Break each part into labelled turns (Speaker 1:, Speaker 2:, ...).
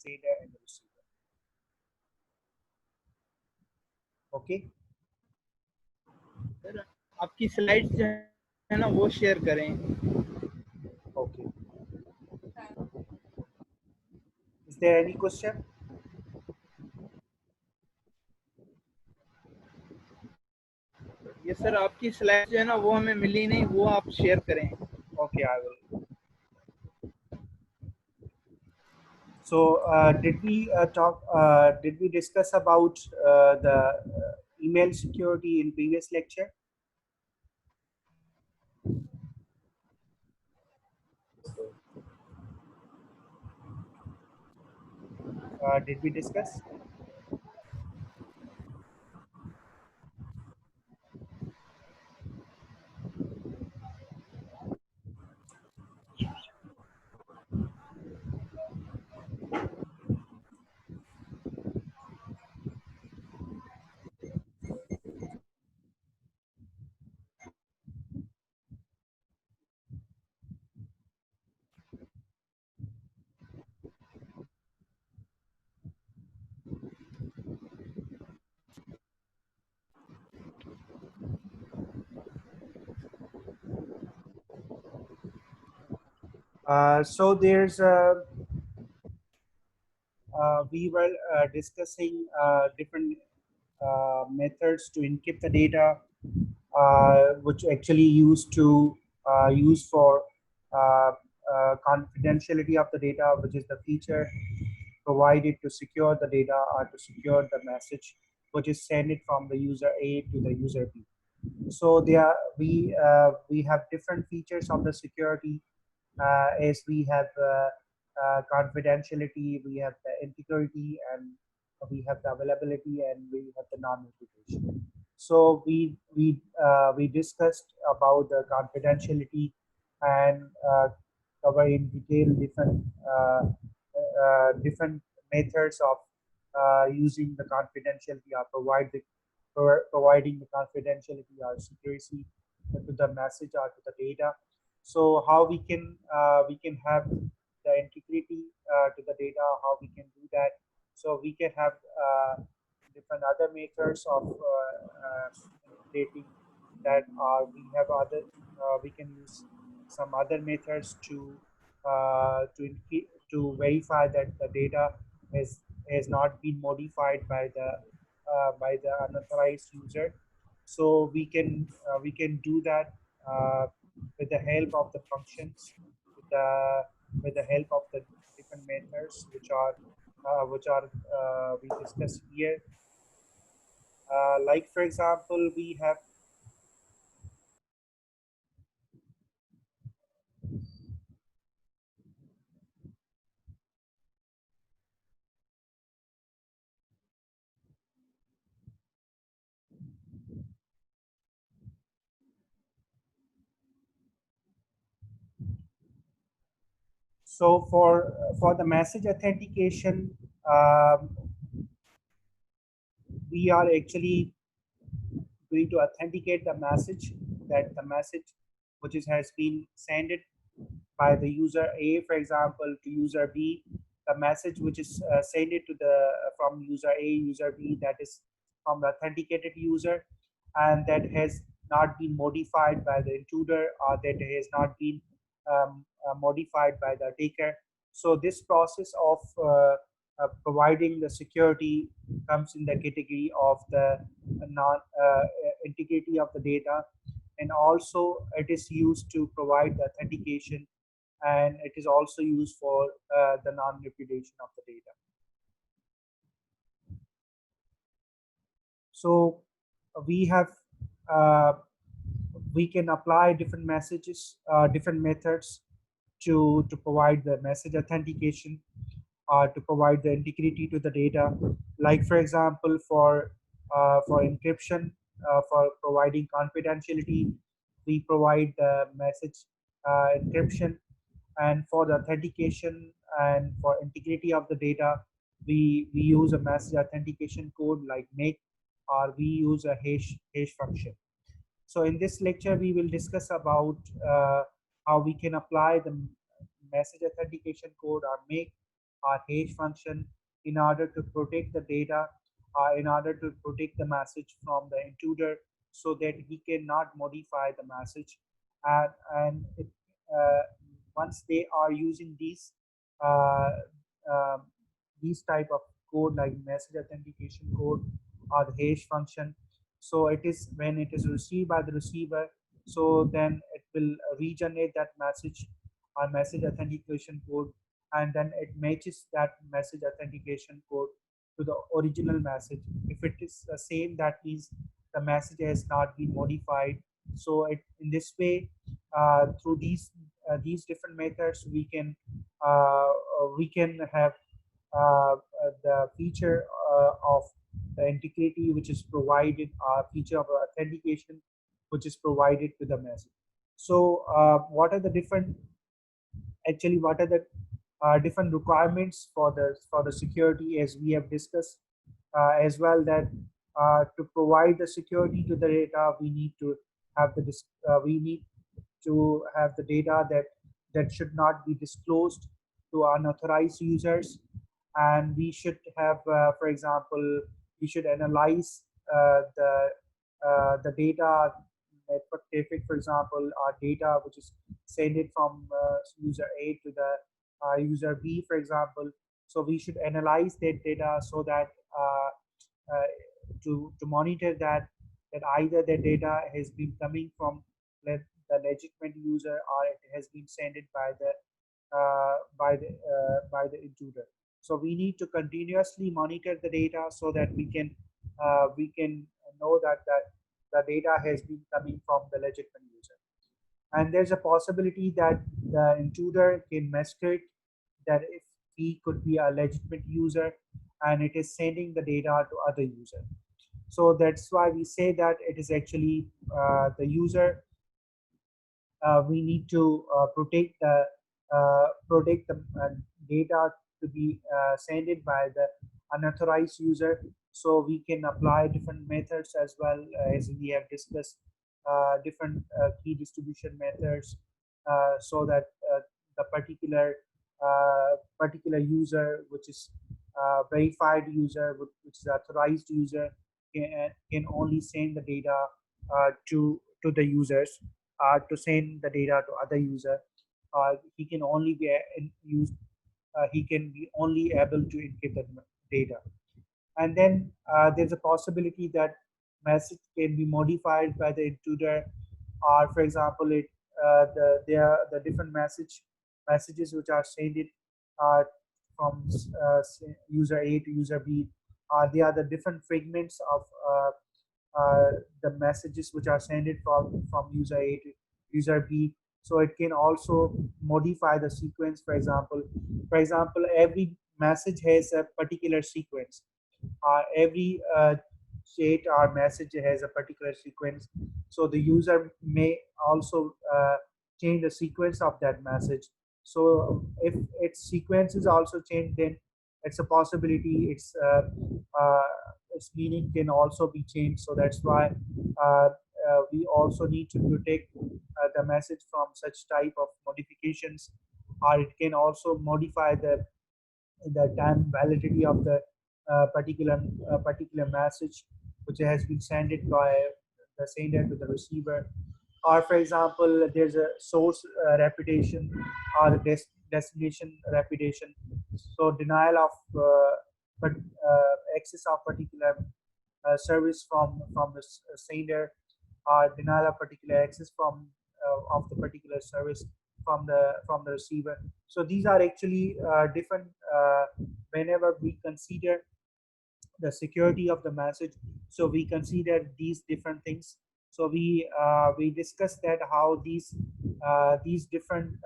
Speaker 1: sender and the receiver. Okay.
Speaker 2: Sir आपकी slides जो है ना वो शेयर करें.
Speaker 1: Okay. Is there any question?
Speaker 2: ये सर आपकी स्लाइड्स जो है ना वो हमें मिली नहीं, वो आप शेयर करें.
Speaker 1: Okay, I will. So did we talk? Did we discuss about the email security in previous lecture? Did we discuss? So there's we were discussing different methods to encrypt the data, which actually used to use for confidentiality of the data, which is the feature provided to secure the data or to secure the message, which is sent it from the user A to the user B. So we have different features of the security, as we have confidentiality, we have the integrity, and we have the availability, and we have the non-reputation. So we discussed about the confidentiality and cover in detail different methods of using the confidentiality or providing the confidentiality or secrecy to the message or to the data. So how we can have the integrity to the data, how we can do that. So we can have different other methods of integrating that, we can use some other methods to verify that the data has not been modified by the unauthorized user. So we can do that with the help of the functions, with the help of the different methods which are we discuss here. Like for example, we have so for the message authentication, um, we are actually going to authenticate the message, that the message which has been sent by the user A, for example, to user B, the message which is sent it to the from user A, user B, that is from the authenticated user, and that has not been modified by the intruder, or that has not been modified by the attacker. So this process of providing the security comes in the category of the non integrity of the data, and also it is used to provide the authentication, and it is also used for the non-repudiation of the data. So we have we can apply different messages, different methods to provide the message authentication, to provide the integrity to the data. Like for example, for encryption, for providing confidentiality, we provide the message encryption, and for the authentication and for integrity of the data, we use a message authentication code like make, or we use a hash function. So in this lecture, we will discuss about how we can apply the message authentication code or make, or hash function in order to protect the data, in order to protect the message from the intruder, so that he cannot modify the message. And once they are using uh, uh, these type of code like message authentication code or the hash function, so it is when it is received by the receiver, so then it will regenerate that message or message authentication code, and then it matches that message authentication code to the original message. If it is the same, that means the message has not been modified. So it, in this way, through these different methods, we can have the feature of the integrity which is provided, feature of authentication which is provided to the message. So what are the different, actually what are the different requirements for the security, as we have discussed as well, that to provide the security to the data, we need to have we need to have the data that should not be disclosed to unauthorized users. And we should have, for example, we should analyze the data network traffic, for example, our data which is sent it from user A to the user B, for example. So we should analyze that data so that uh, to monitor that either the data has been coming from the legitimate user, or it has been sent it by the intruder. So we need to continuously monitor the data so that we can know that the data has been coming from the legitimate user. And there's a possibility that the intruder can masquerade that if he could be a legitimate user and it is sending the data to other user. So that's why we say that it is actually the user. We need to protect the data to be sent it by the unauthorized user. So we can apply different methods as well, as we have discussed, different key distribution methods, so that the particular user, which is verified user, which is authorized user, can only send the data to the users, to send the data to other user. He can only be used. He can be only able to encrypt the data. And then there's a possibility that message can be modified by the intruder, or for example, the different messages which are sent it uh, from user A to user B. They are the different fragments of uh, the messages which are sent it from user A to user B. So it can also modify the sequence. For example, every message has a particular sequence. Every chat or message has a particular sequence. So the user may also change the sequence of that message. So if its sequence is also changed, then it's a possibility uh, its meaning can also be changed. So that's why we also need to protect the message from such type of modifications, or it can also modify the time validity of the particular message which has been sent it by the sender to the receiver. Or for example, there's a source reputation or a destination reputation. So denial of but access of particular service from the sender, or denial of particular access of the particular service from the receiver. So these are actually different whenever we consider the security of the message. So we consider these different things. So we discussed that how these different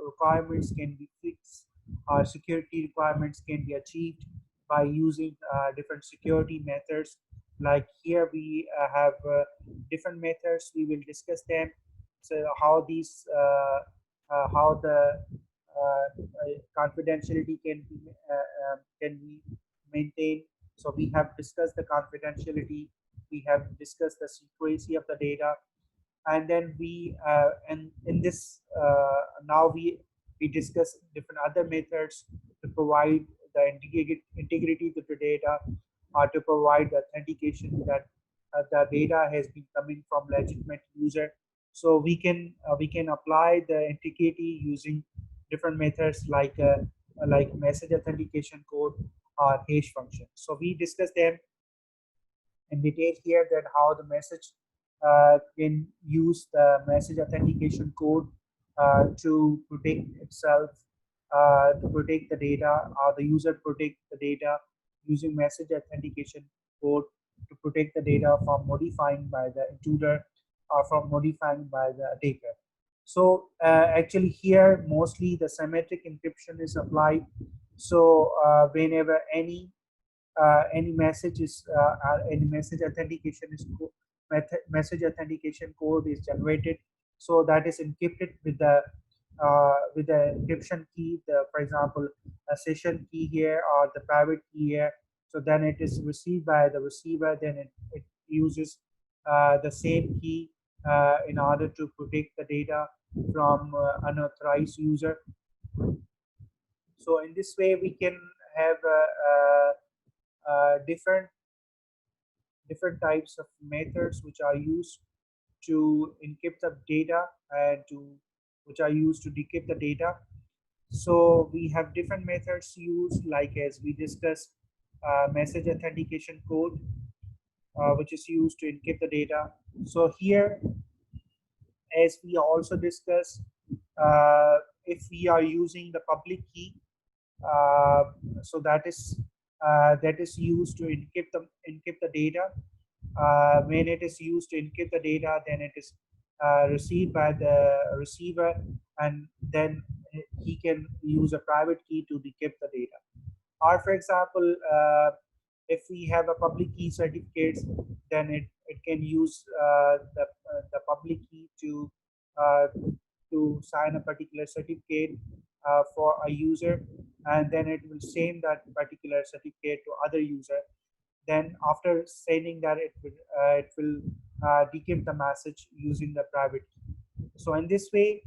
Speaker 1: requirements can be fixed, or security requirements can be achieved by using different security methods. Like here we have different methods, we will discuss them. So how the confidentiality can be maintained. So we have discussed the confidentiality, we have discussed the secrecy of the data, and then we and in this now we We discuss different other methods to provide the integrity to the data, or to provide the authentication that the data has been coming from legitimate user. So we can apply the integrity using different methods like message authentication code or hash function. So we discussed them in detail here, that how the message can use the message authentication code to protect itself, to protect the data, or the user protect the data using message authentication code to protect the data from modifying by the intruder or from modifying by the attacker. So actually here mostly the symmetric encryption is applied. So whenever any message is any message authentication is message authentication code is generated, so that is encrypted with the encryption key, for example a session key here or the private key here. So then it is received by the receiver, then it uses the same key in order to protect the data from unauthorized user. So in this way we can have different types of methods which are used to encrypt the data and to which are used to decrypt the data. So we have different methods used, like as we discussed, message authentication code, which is used to encrypt the data. So here, as we also discussed, if we are using the public key, uh, so that is used to encrypt the data. When it is used to encrypt the data, then it is received by the receiver, and then he can use a private key to decrypt the data. Or for example, if we have a public key certificates, then it can use the public key uh, to sign a particular certificate for a user, and then it will send that particular certificate to other user. Then after sending that, it will decrypt the message using the private key. So in this way,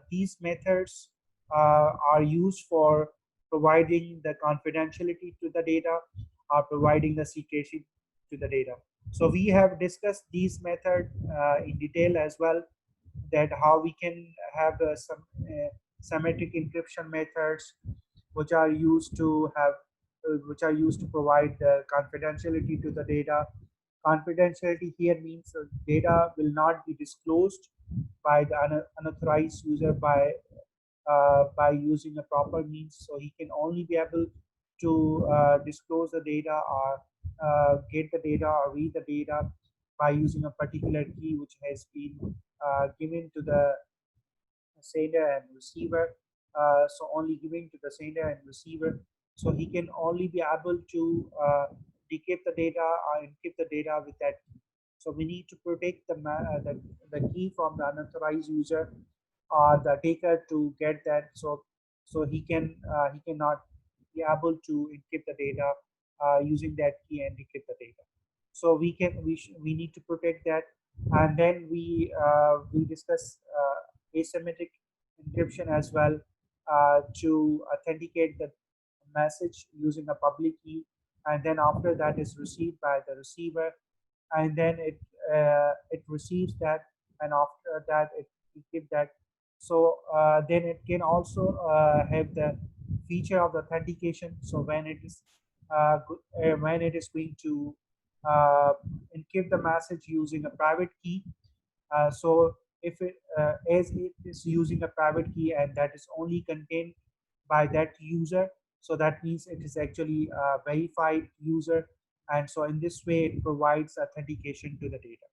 Speaker 1: these methods are used for providing the confidentiality to the data, or providing the secrecy to the data. So we have discussed these methods in detail as well, that how we can have some symmetric encryption methods which are used to have which are used to provide confidentiality to the data. Confidentiality here means data will not be disclosed by the unauthorized user by using a proper means. So he can only be able to disclose the data, or get the data or read the data by using a particular key which has been given to the sender and receiver. So only giving to the sender and receiver. So he can only be able to decrypt the data or encrypt the data with that key. So we need to protect the key from the unauthorized user or the taker to get that. So he cannot be able to encrypt the data using that key and decrypt the data. So we need to protect that. And then we discuss asymmetric encryption as well, to authenticate the message using a public key, and then after that is received by the receiver, and then it receives that, and after that it give that. So then it can also have the feature of the authentication. So when it is going to uh, encrypt the message using a private key, so if it as it is using a private key and that is only contained by that user, so that means it is actually a verified user, and so in this way it provides authentication to the data.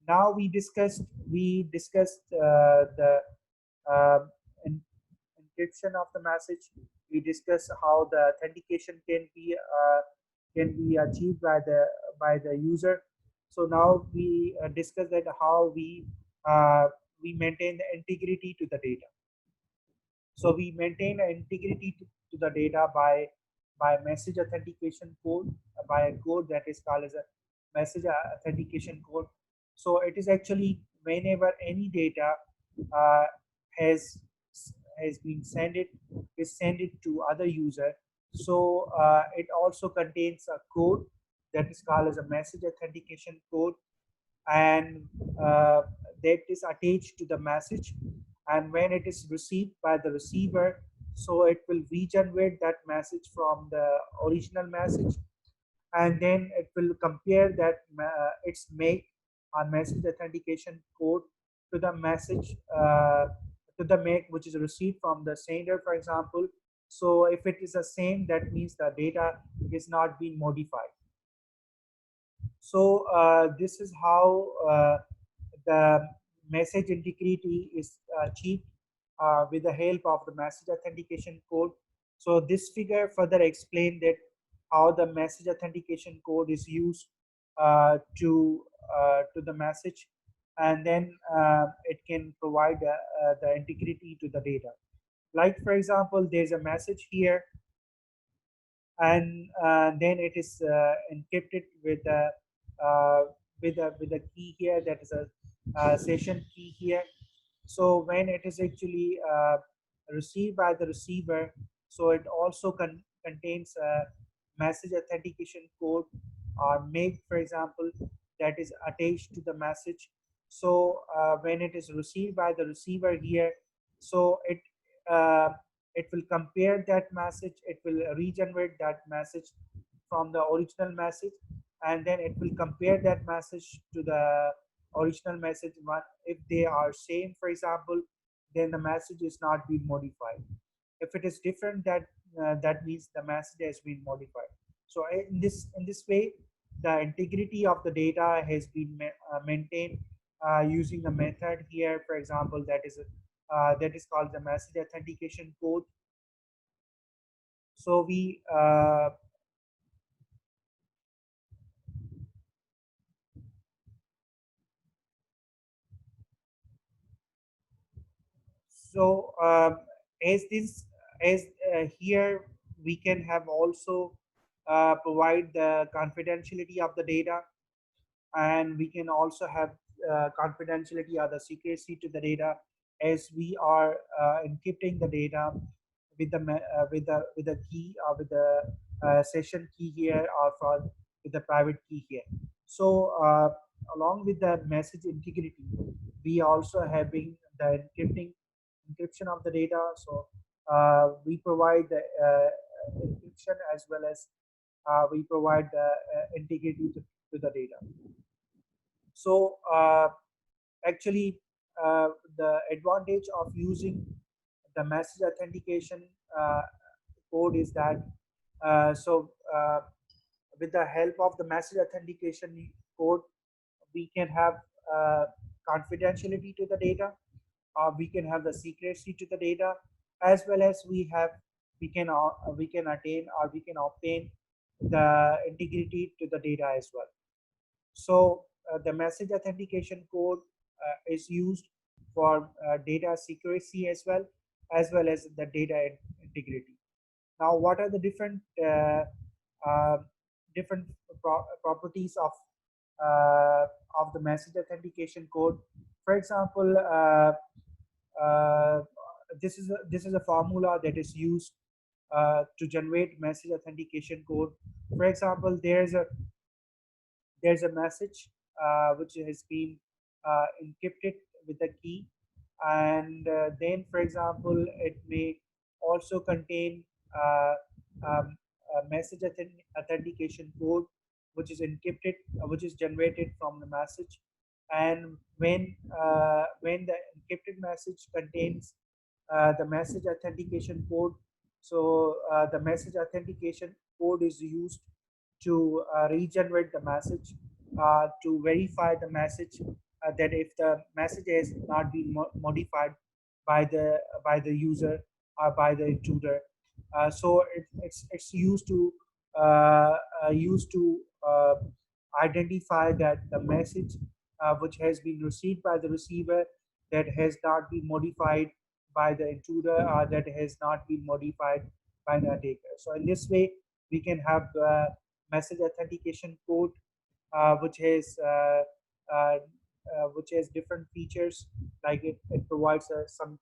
Speaker 1: Now we discussed the uh, en- encryption of the message. We discussed how the authentication can be achieved by the user. So now we discuss that how we maintain the integrity to the data. So we maintain an integrity to the data by message authentication code, by a code that is called as a message authentication code. So it is actually whenever any data uh, has has been sent it is sent it to other user. So it also contains a code that is called as a message authentication code, and uh, that is attached to the message. And when it is received by the receiver, so it will regenerate that message from the original message, and then it will compare that its make or message authentication code to the message to the make which is received from the sender, for example. So if it is the same, that means the data is not being modified. So this is how the message integrity is achieved with the help of the message authentication code. So this figure further explained that how the message authentication code is used to the message, and then it can provide the integrity to the data. Like for example, there's a message here, and then it is encrypted uh, with a key here, that is a session key here. So when it is actually received by the receiver, so it also contains a message authentication code or make, for example, that is attached to the message. So when it is received by the receiver here, so uh, it will compare that message, it will regenerate that message from the original message, and then it will compare that message to the original message one. If they are same, for example, then the message is not being modified. If it is different, that means the message has been modified. So in this way, the integrity of the data has been maintained using a method here, for example, that is called the message authentication code. So we so as this as here we can have also provide the confidentiality of the data, and we can also have confidentiality or the secrecy to the data, as we are encrypting the data with the key or with the session key here, or with the private key here. So along with the message integrity, we also having the encryption of the data. So we provide the encryption, as well as we provide the integrity to the data. So actually, the advantage of using the message authentication uh, code is that with the help of the message authentication code, we can have uh, confidentiality to the data, we can have the secrecy to the data, as well as we can attain, or we can obtain the integrity to the data as well. So the message authentication code is used for data secrecy as well as the data integrity. Now, what are the uh, different properties of the message authentication code? For example, uh, this is a formula that is used to generate message authentication code. For example, there's a message which has been encrypted with a key, and then, for example, it may also contain uh, a message authentication code which is encrypted, which is generated from the message. And when the encrypted message contains the message authentication code, so the message authentication code is used to regenerate the message, to verify the message, that if the message has not been modified by the user or by the intruder. So it's used to identify that the message which has been received by the receiver, that has not been modified by the intruder, or that has not been modified by the attacker. So in this way, we can have message authentication code which has uh, which has different features, like it provides some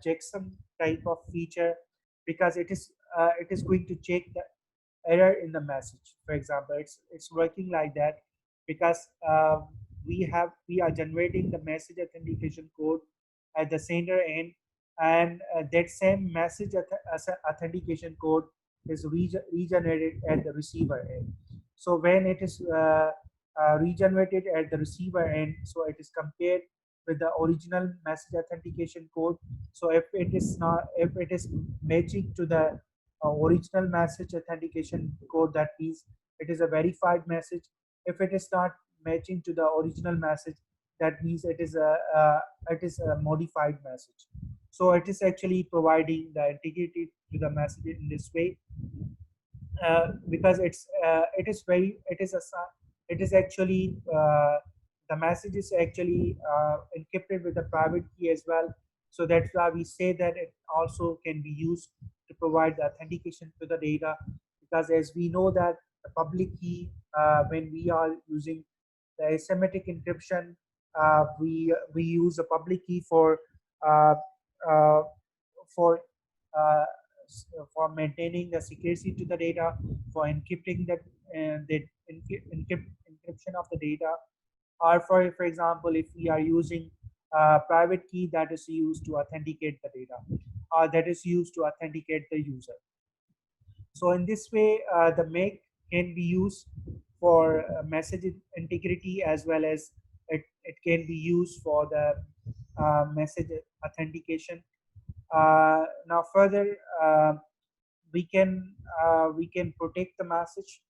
Speaker 1: checksum type of feature, because it is going to check the error in the message. For example, it's working like that because we are generating the message authentication code at the sender end, and that same message authentication code is regenerated at the receiver end. So when it is regenerated at the receiver end, so it is compared with the original message authentication code. So if it is matching to the original message authentication code, that means it is a verified message. If it is not matching to the original message, that means it is a modified message. So it is actually providing the integrity to the message in this way, because it is very it is actually the message is actually encrypted with a private key as well. So that's why we say that it also can be used to provide the authentication to the data, because as we know that the public key, when we are using the asymmetric encryption, we use a public key uh, uh, for uh, for maintaining the secrecy to the data, for encrypting encryption of the data, or for example, if we are using a private key that is used to authenticate the data, or that is used to authenticate the user. So in this way, the make can be used for message integrity, as well as it can be used for the message authentication. Now further, we can protect the message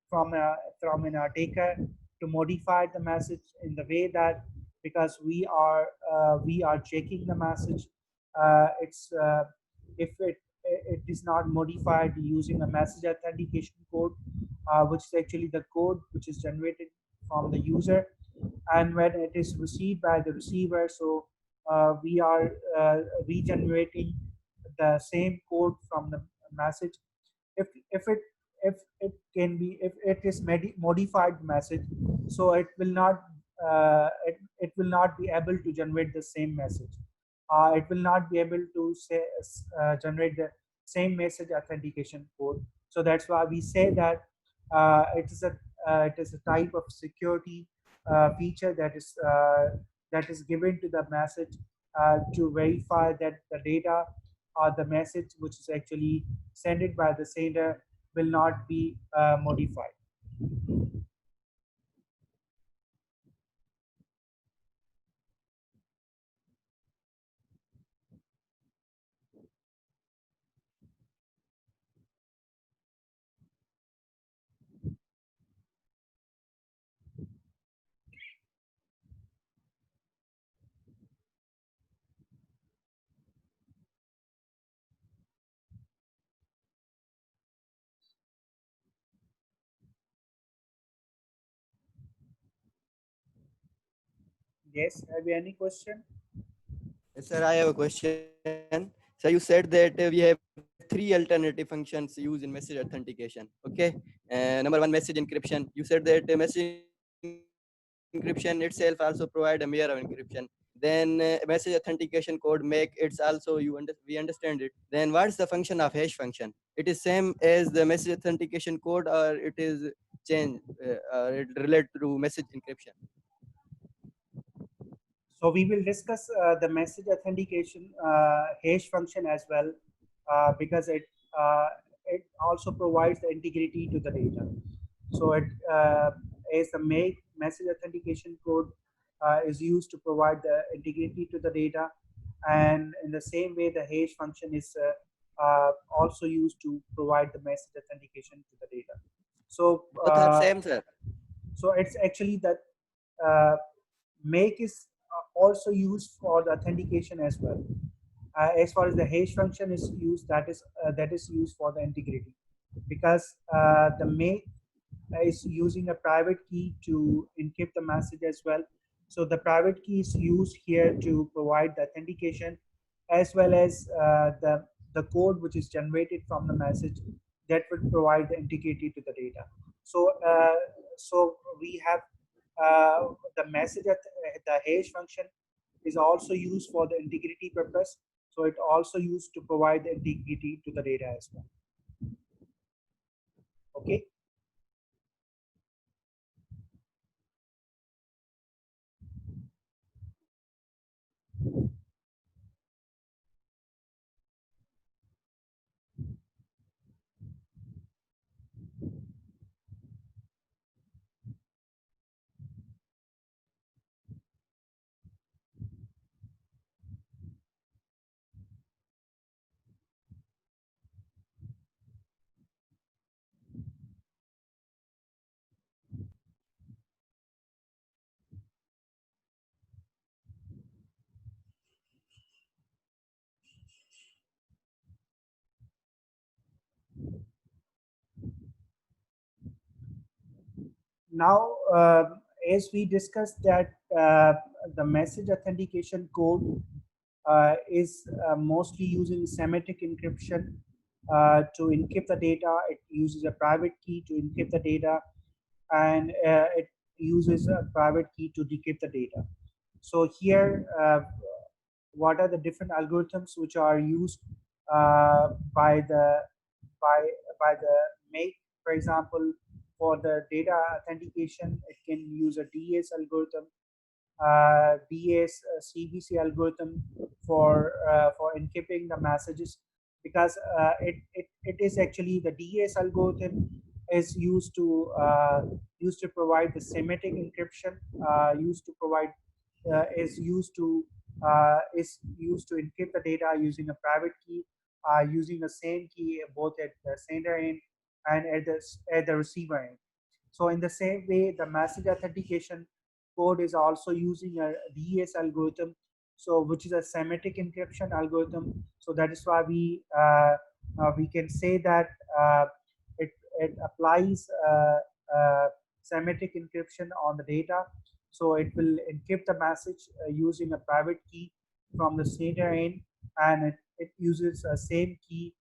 Speaker 1: from an attacker to modify the message in the way that, because we are checking the message, it's if it is not modified using a message authentication code, which is actually the code which is generated from the user, and when it is received by the receiver, so we are regenerating the same code from the message. If it if it can be, if it is modified message, so it will not be able to generate the same message. It will not be able to say generate the same message authentication code. So that's why we say that it is a type of security feature that is given to the message to verify that the data or the message which is actually sent by the sender will not be modified. Yes, have you any question?
Speaker 3: Yes, sir, I have a question. So you said that we have three alternative functions used in message authentication. Okay. Number one, message encryption. You said that message encryption itself also provide a mirror of encryption. Then message authentication code make it's also we understand it. Then what's the function of hash function? It is same as the message authentication code, or it is change, or it relate to message encryption?
Speaker 1: So we will discuss the message authentication hash function as well, because uh, it also provides the integrity to the data. So it as the make message authentication code is used to provide the integrity to the data, and in the same way the hash function is also used to provide the message authentication to the data. So
Speaker 3: Both are same, sir.
Speaker 1: so it's actually that uh, make is also used for the authentication as well. As far as the hash function is used, that is used for the integrity, because the make is using a private key to encrypt the message as well. So the private key is used here to provide the authentication, as well as the code which is generated from the message that would provide the integrity to the data. So so we have the message at the hash function is also used for the integrity purpose. So it also used to provide the integrity to the data as well. Okay. Now, as we discussed that the message authentication code is mostly using semantic encryption to encrypt the data. It uses a private key to encrypt the data, and it uses a private key to decrypt the data. So here, what are the different algorithms which are used by the by by the make? For example, for the data authentication, it can use a DAS algorithm, DAS CBC algorithm for encrypting the messages, because it is actually the DAS algorithm is used to provide the semantic encryption, used to provide is used to encrypt the data using a private key, using the same key both at the sender end and at the receiver end. So in the same way, the message authentication code is also using a DES algorithm, so which is a semantic encryption algorithm. So that is why we can say that it applies semantic encryption on the data. So it will encrypt the message using a private key from the sender end, and it uses a same key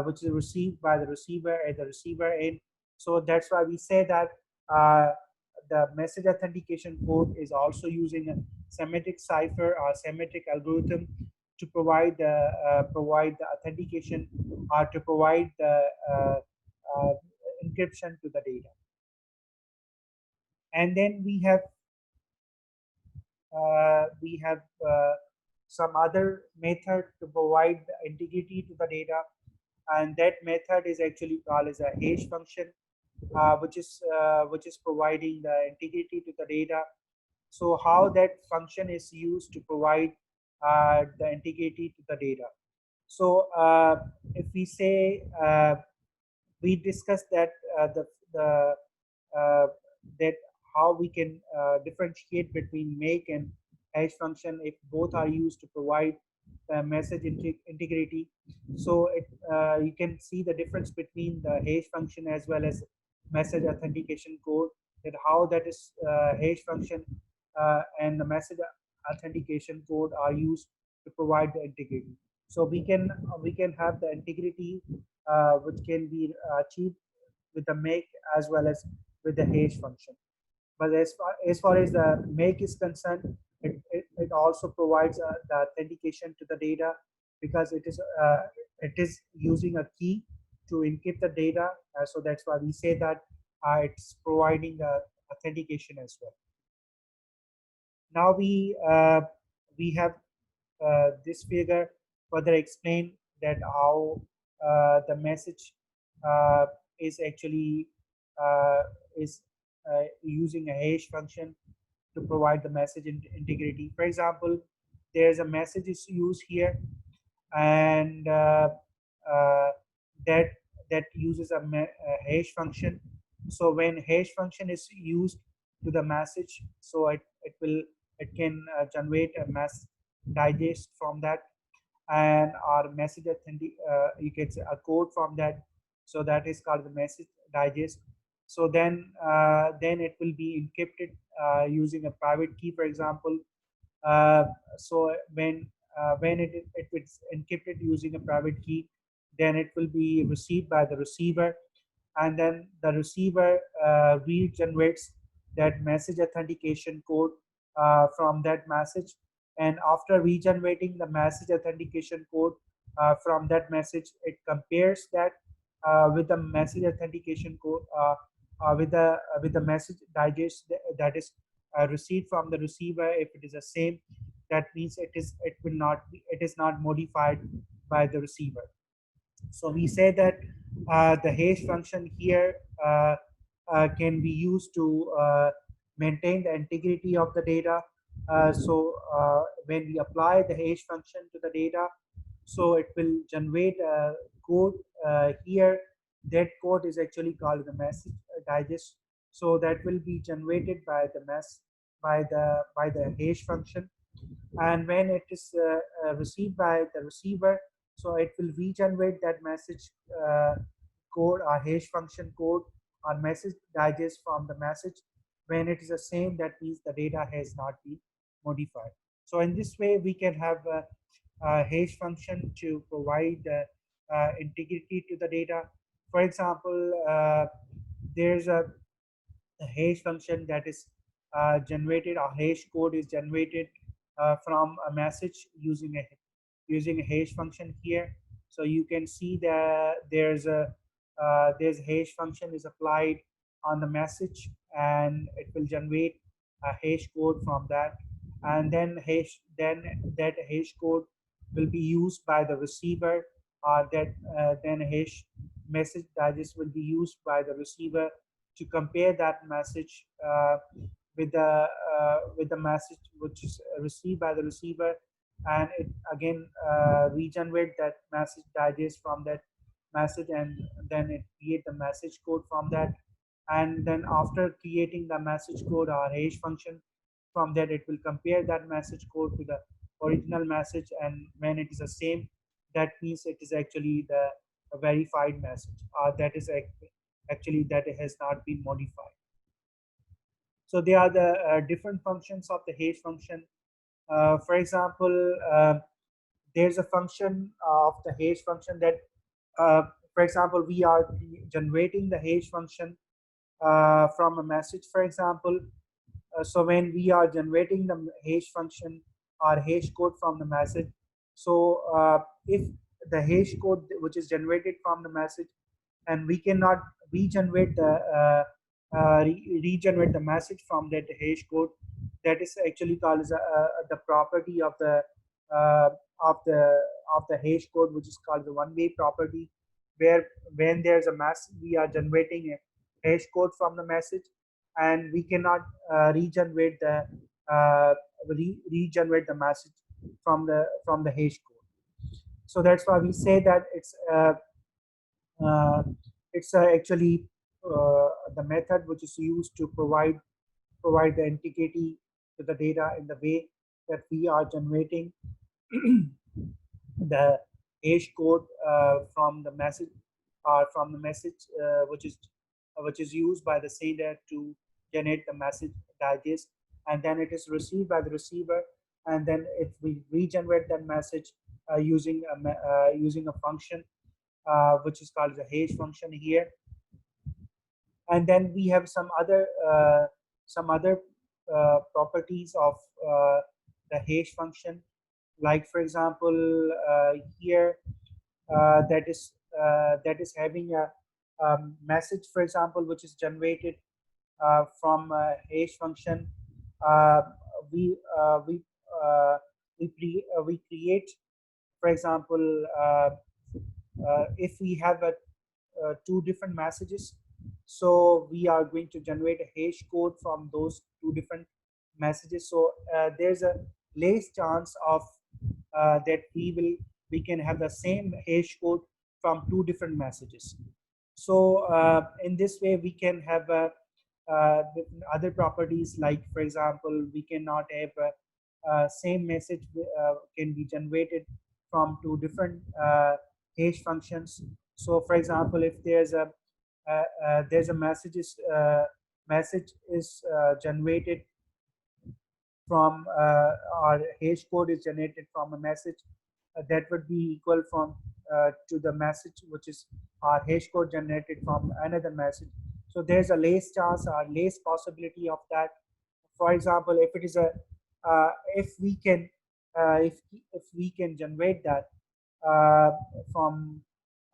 Speaker 1: which is received by the receiver at the receiver end. So that's why we say that the message authentication code is also using a semantic cipher or semantic algorithm to provide the authentication or to provide the uh, encryption to the data. And then we have some other method to provide the integrity to the data, and that method is actually called as a hash function, which is providing the integrity to the data. So how that function is used to provide the integrity to the data. So if we say we discussed that the uh, that how we can differentiate between make and hash function if both are used to provide message integrity. So you can see the difference between the hash function as well as message authentication code, that how that is hash function and the message authentication code are used to provide the integrity. So we can have the integrity which can be achieved with the make as well as with the hash function. But as far as the make is concerned, it also provides the authentication to the data, because it is using a key to encrypt the data. So that's why we say that it's providing authentication as well. Now we have this figure further explain that how the message uh, is actually uh, is using a hash function to provide the message integrity. For example, there's a message is used here, and uh, that that uses a hash function. So when hash function is used to the message, so it can generate a mass digest from that, and our message you get a code from that. So that is called the message digest. So then it will be encrypted using a private key, for example. uh, so when it is encrypted using a private key, then it will be received by the receiver, and then the receiver regenerates that message authentication code from that message, and after regenerating the message authentication code from that message, it compares that with the message authentication code with the message digest that is received from the receiver. If it is the same, that means it is not modified by the receiver. So we say that the hash function here can be used to maintain the integrity of the data. When we apply the hash function to the data, so it will generate a code here. That code is actually called the message digest. So that will be generated by the by the hash function, and when it is received by the receiver, so it will regenerate that message code or hash function code or message digest from the message. When it is the same, that means the data has not been modified. So in this way we can have a hash function to provide integrity to the data. For example, there's a hash function that is generated, a hash code is generated from a message using a hash function here. So you can see that there's a hash function is applied on the message, and it will generate a hash code from that, and then that hash code will be used by the receiver, or that then hash message digest will be used by the receiver to compare that message with the message which is received by the receiver, and it again regenerate that message digest from that message, and then it create the message code from that. And then after creating the message code or hash function from that, it will compare that message code to the original message, and when it is the same, that means it is actually the a verified message, or that is actually that it has not been modified. So they are the different functions of the hash function. For example, there's a function of the hash function that, uh, for example, we are generating the hash function from a message, for example. So when we are generating the hash function or hash code from the message, so if the hash code which is generated from the message, and we cannot regenerate regenerate the message from that hash code, that is actually called as the property uh, of the of the hash code, which is called the one-way property, where when there's a message, we are generating a hash code from the message, and we cannot regenerate uh, regenerate the message from the hash code. So that's why we say that uh, it's actually the method which is used to provide the integrity to the data in the way that we are generating the hash code from the message, or from the message which is used by the sender to generate the message digest, and then it is received by the receiver, and then it will regenerate that message using a function which is called the hash function here. And then we have some other properties of the hash function, like for example here that is having a message, for example, which is generated from a hash function. uh, we uh, we we create, for example, if we have two different messages, so we are going to generate a hash code from those two different messages. So there's a less chance of that we can have the same hash code from two different messages. So in this way we can have different other properties, like for example, we cannot have same message can be generated from two different hash functions. So for example, if there's a message is generated from or hash code is generated from a message, that would be equal from to the message which is our hash code generated from another message. So there's a less chance or less possibility of that. For example, if it is a if we can if we can generate that uh, from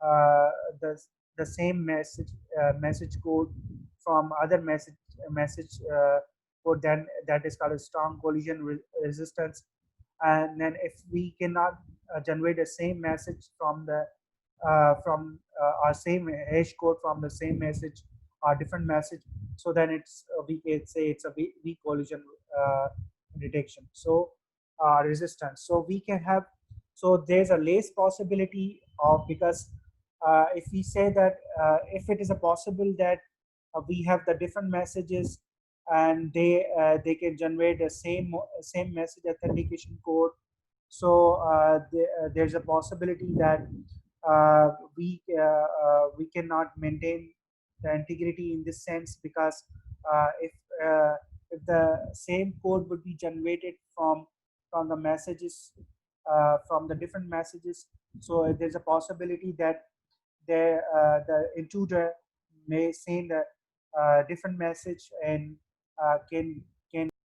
Speaker 1: uh, the the same message code from other message code, then that is called a strong collision resistance. And then if we cannot generate the same message from our same hash code from the same message or different message, so then it's we can say it's a weak collision uh, detection. So resistance. So we can have, so there's a less possibility of, because if we say that if it is a possible that we have the different messages and they can generate the same message authentication code. So there's a possibility that uh, we cannot maintain the integrity in this sense, because if the same code would be generated from the messages from the different messages, so there's a possibility that the intruder may send a different message and can